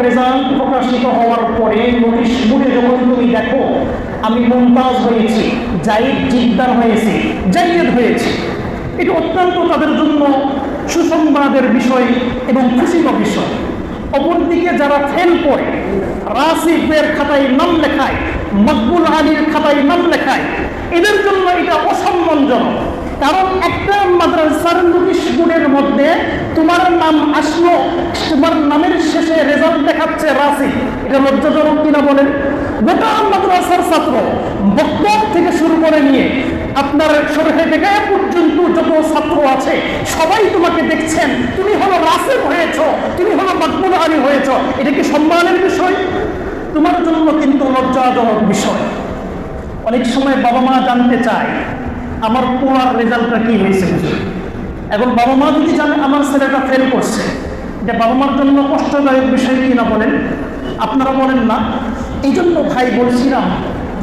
Result প্রকাশিত হওয়ার পরে নোটিশ বোর্ডে যখন তুমি দেখো আমি মুমতাজ হয়েছি, জাইদ জিদ্দার হয়েছি, জাইয়েদ হয়েছি, এটা অত্যন্ত তাদের জন্য সুসংবাদের বিষয় এবং খুশির বিষয়। অপরদিকে যারা ফেল করে, রাসিবের খাতায় নাম লেখায়, মকবুল আলীর খাতায় নাম লেখায়, এদের জন্য এটা অসম্মানজনক। কারণ একটা মাদ্রাসার নোটিশ বোর্ডের মধ্যে তোমার নাম আসলো, তোমার নামের শেষে রেজাল্ট দেখাচ্ছে রাসি, এটা লজ্জাজনক কিনা বলেন? গোটা মাদ্রাসার ছাত্র বক্তব্য থেকে শুরু করে নিয়ে আপনার শরীরে থেকে পর্যন্ত যত ছাত্র আছে সবাই তোমাকে দেখছেন, তুমি হলো রাসিব হয়েছ, তুমি হলো মকবুল আলী হয়েছ, এটা কি সম্মানের বিষয়? তোমার জন্য কিন্তু লজ্জাজনক বিষয়। অনেক সময় বাবা মা জানতে চায় আমার পড়ার রেজাল্টটা কি হয়েছে। এখন বাবা মা যদি জানে আমার ছেলেটা ফেল করছে, এটা বাবা মার জন্য কষ্টদায়ক বিষয় কিনা বলেন? আপনারা বলেন না? এই জন্য ভাই বলছিলাম,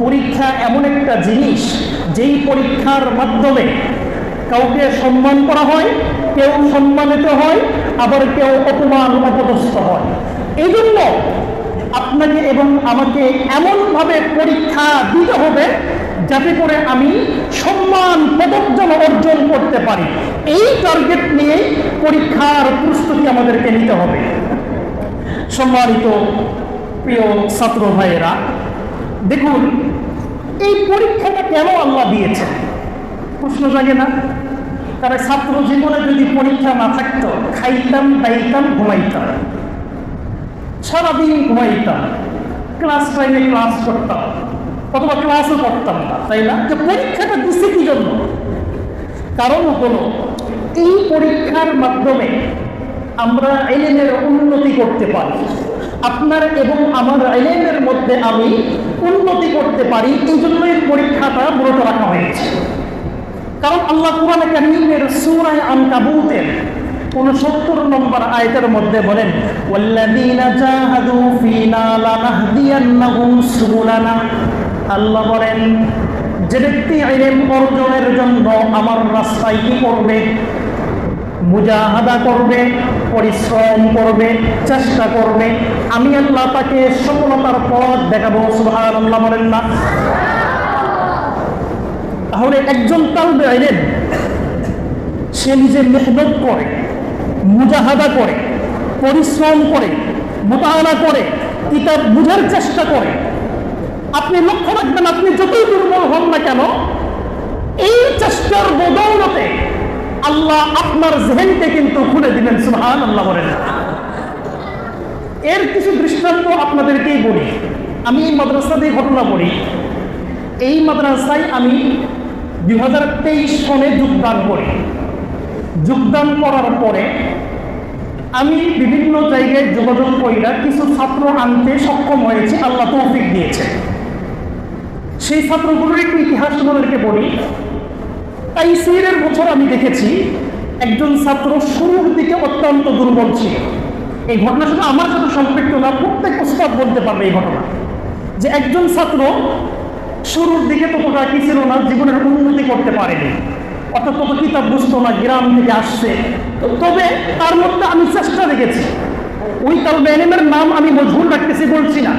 পরীক্ষা এমন একটা জিনিস যেই পরীক্ষার মাধ্যমে কাউকে সম্মান করা হয়, কেউ সম্মানিত হয়, আবার কেউ অপমান অপদস্থ হয়। এই জন্য আপনাকে এবং আমাকে এমনভাবে পরীক্ষা দিতে হবে যাতে করে আমি সম্মান পদক যেন অর্জন করতে পারি। এই টার্গেট নিয়েই পরীক্ষার প্রস্তুতি আমাদেরকে নিতে হবে। সম্মানিত প্রিয় ছাত্র ভাইয়েরা, দেখুন এই পরীক্ষাটা কেন আল্লাহ দিয়েছে? প্রশ্ন জাগে না? তারা ছাত্র জীবনে যদি পরীক্ষা না থাকতো, খাইতাম, দাইতাম, ঘুমাইতাম, সারাদিন ঘুমাইতাম, ক্লাস টাইমে ক্লাস করতাম, অথবা ক্লাসও করতাম না, তাই না? যে পরীক্ষাটা দিচ্ছে কি জন্য? কারণ হলো এই পরীক্ষার মাধ্যমে আমরা ইলমের উন্নতি করতে পারি। আপনার এবং আমার ইলমের মধ্যে আমি উন্নতি করতে পারি, এই জন্যই পরীক্ষাটা মূলত রাখা হয়েছে। কারণ আল্লাহ কুরআনে কারীমের সূরা আনকাবুতের 69 নম্বর আয়াতের মধ্যে বলেন, ওয়াল্লাযীনা জাহাদু ফীনা লানাহদিয়ান্নাহুম সুবুলানা। আল্লাহ বলেন, যে ব্যক্তি ইলম অর্জনের জন্য আমার রাস্তায় কি করবে? মুজাহাদা করবে, পরিশ্রম করবে, চেষ্টা করবে, আমি আল্লাহ তাকে সফলতার পথ দেখাবো। সুবহানাল্লাহ বলেন না? তাহলে একজন তালবে ইলম সে নিজে মেহনত করে, মুজাহাদা করে, পরিশ্রম করে, মুতাআলা করে, কিতাব বুঝার চেষ্টা করে। আপনি লক্ষ্য রাখবেন, আপনি যতই দুর্বল হন না কেন, এই চেষ্টার বদৌলতে আল্লাহ আপনার জেহেনকে কিন্তু খুলে দিবেন। সুবহানাল্লাহ বলেন। এর কিছু দৃষ্টান্ত আপনাদেরকেই বলি। আমি এই মাদ্রাসাতেই ঘটনা বলি। এই মাদ্রাসায় আমি 2023 সনে যোগদান করি। যোগদান করার পরে আমি বিভিন্ন জায়গায় যোগাযোগ কইরা কিছু ছাত্র আনতে সক্ষম হয়েছি, আল্লাহ তৌফিক দিয়েছে। সেই ছাত্রগুলোর একটু ইতিহাস তোমাদেরকে বলি। তাইসিরের বছর আমি দেখেছি একজন ছাত্র শুরুর দিকে অত্যন্ত দুর্বল ছিল। এই ঘটনা শুধু আমার সাথে সম্পৃক্ত না, প্রত্যেক উস্তাদ বলতে পারবে এই ঘটনা, যে একজন ছাত্র শুরুর দিকে ততটা কি ছিল না, জীবনের উন্নতি করতে পারেনি, অর্থাৎ তত কিতাব বুঝতো না, গ্রাম থেকে আসছে। তবে তার মধ্যে আমি চেষ্টা দেখেছি। ওই তালবে ইলমের নাম আমি মজহুর রাখতেছি বলছি না,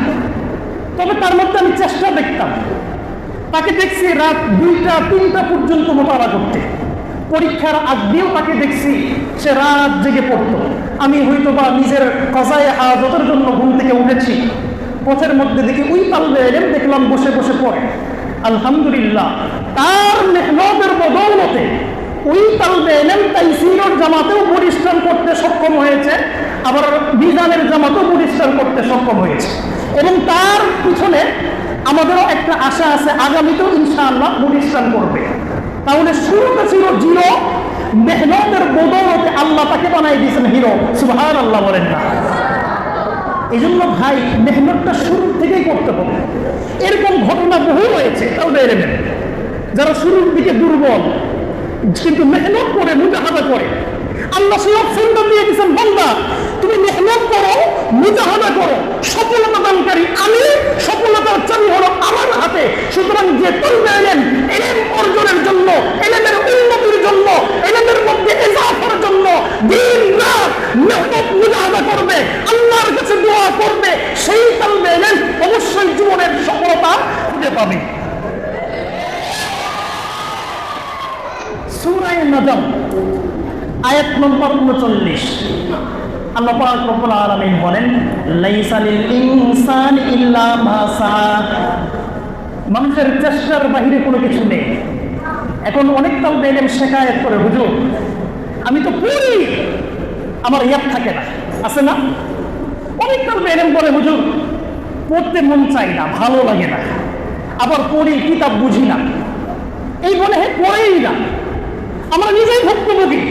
তবে তার মধ্যে আমি চেষ্টা দেখতাম। তাকে দেখছি রাত 2টা 3টা পর্যন্ত মোতালা করতে। পরীক্ষার আগেও তাকে দেখছি সে রাত জেগে পড়তো। আমি হয়তো বা নিজের কজায়ে হাজতের জন্য ঘুম থেকে উঠেছি, পথের মধ্যে দেখি ওই তালবে ইলম দেখলাম বসে বসে পড়ে। আলহামদুলিল্লাহ, তার মেহনতের বদৌলতে ওই তালবে ইলম তাইসিরের জামাতেও পরিশ্রম করতে সক্ষম হয়েছে, আবার মিজানের জামাতেও পরিশ্রম করতে সক্ষম হয়েছে। এবং তার পিছনে আমাদেরও একটা আশা আছে, আগামীতেও ইনশাআল্লাহ পরিশ্রম করবে। তাহলে শুরুতে ছিল জিরো, মেহনতের বদৌলতে আল্লাহ তাকে বানাই দিয়েছেন হিরো। সুবহানাল্লাহ বলেন না? এই জন্য ভাই মেহনতটা শুরু থেকেই করতে হবে। এরকম ঘটনা বহু রয়েছে তালবে ইলমের, যারা শুরুর দিকে দুর্বল কিন্তু মেহনত করে, মুজাহাদা করে, আল্লাহ সেই অপশনটা দিয়ে দিয়েছেন, বান্দা তুমি তুমি মেহনত করো, মুজাহাদা করো, সফলতা দানকারী আমি, সফলতার চাবি হলো আমার হাতে। সুতরাং যে তলবে এলেন ইলম অর্জনের জন্য, ইলমের উন্নতির জন্য, ইলমের মধ্যে ইজাফার জন্য দিন রাত মেহনত মুজাহাদা করবে, আল্লাহর কাছে দোয়া করবে, সেই তলবে এলেন অবশ্যই জীবনের সফলতা খুঁজে পাবে। সূরা নাজম আয়াত নম্বর 39, আল্লাহ পাক রব্বুল আলামিন বলেন, লাইসা লিল ইনসানি ইল্লা মা সাআ। মানুষের চেষ্টার বাহিরে কোনো কিছু নেই। এখন অনেক তালবে ইলম শিকায়ত করে, হুজুর আমি তো পড়ি, আমার ইয়াদ থাকে না, আছে না? অনেক তালবে ইলম বলে, হুজুর পড়তে মন চাই না, ভালো লাগে না, আবার পড়ি কিতাব বুঝি না, এই বলে হে পড়েই না, আমরা নিজেই ভুক্তভোগী।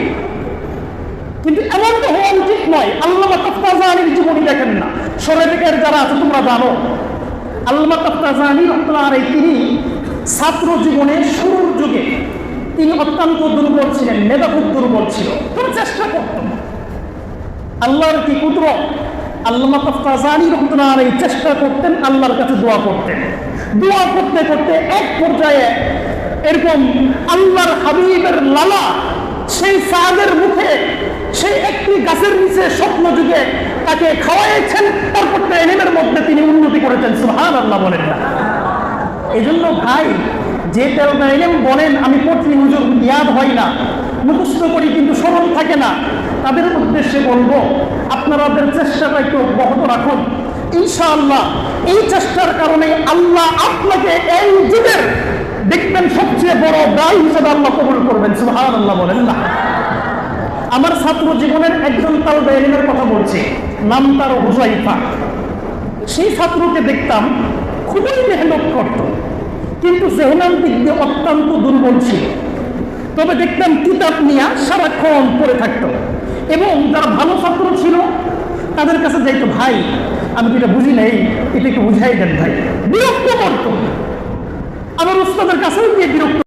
কিন্তু এমন তো হওয়া উচিত নয়। আল্লামা তাফতাজানির জীবনী দেখেন না, শরীয়তের যারা আছে তোমরা জানো, আল্লামা তাফতাজানি রাহমাতুল্লাহ আলাইহি তিনি ছাত্র জীবনের শুরুর যুগে তিনি অত্যন্ত দুর্বল ছিলেন, মেধা খুব দুর্বল ছিল, তবে চেষ্টা করতেন। আল্লাহর কি কুদরত, আল্লামা তাফতাজানি রাহমাতুল্লাহ আলাইহি চেষ্টা করতেন, আল্লাহর কাছে দোয়া করতেন। দোয়া করতে করতে এক পর্যায়ে এরকম আল্লাহর হাবিবের লালা সেই সাদের মুখে সেই একটি গাছের নিচে স্বপ্ন যুগে তাকে খাওয়াইছেন, তারপর ইলমের মধ্যে তিনি উন্নতি করেছেন। সুবহানাল্লাহ বলেন না? এই জন্য ভাই, যে তালবে ইলম বলেন আমি পড়ছি হুজুর ইয়াদ হয় না, মুখস্থ করি কিন্তু স্মরণ থাকে না, তাদের উদ্দেশ্যে বলবো আপনাদের চেষ্টাটা একটু অব্যাহত রাখুন। ইনশাআল্লাহ এই চেষ্টার কারণে আল্লাহ আপনাকে এই যুগের দেখবেন সবচেয়ে বড় দায়ী হিসেবে আল্লাহ কবুল করবেন। সুবহানাল্লাহ বলেন না? আমার ছাত্র জীবনের একজন তালবে ইলমের কথা বলছি, নাম তার হুযায়ফা। সেই ছাত্রকে দেখতাম খুবই মেহনত করত, কিন্তু জেহনার দিক দিয়ে অত্যন্ত দুর্বল ছিল। তবে দেখতাম কিতাব নিয়ে সারাক্ষণ পড়ে থাকতো, এবং যারা ভালো ছাত্র ছিল তাদের কাছে যাইতো, ভাই আমি তো এটা বুঝি নাই, এটা একটু বুঝাই দেন ভাই, বিরক্ত করতো। আমার উস্তাদের কাছেও গিয়ে বিরক্ত